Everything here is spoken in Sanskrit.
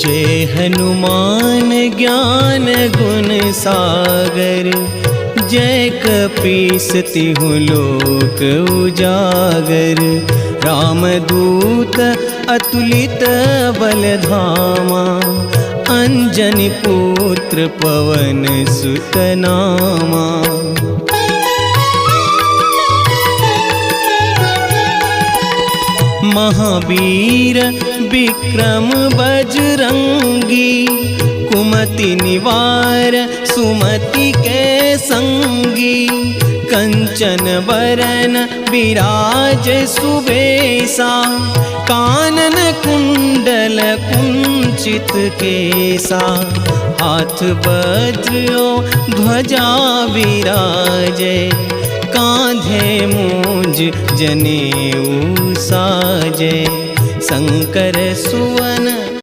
जय हनुमान ज्ञान गुण सागर, जय कपीस तिहु लोक उजागर। रामदूत अतुलित बल धामा, अंजनी पुत्र पवन सुत नामा। महावीर विक्रम बजरंगी, कुमति निवार सुमति के संगी। कंचन बरन विराज सुबेसा, कानन कुंडल कुंचित केसा। हाथ वज्र ध्वजा विराजे, कांधे मूंज जनेऊ साजे। शंकर सुवन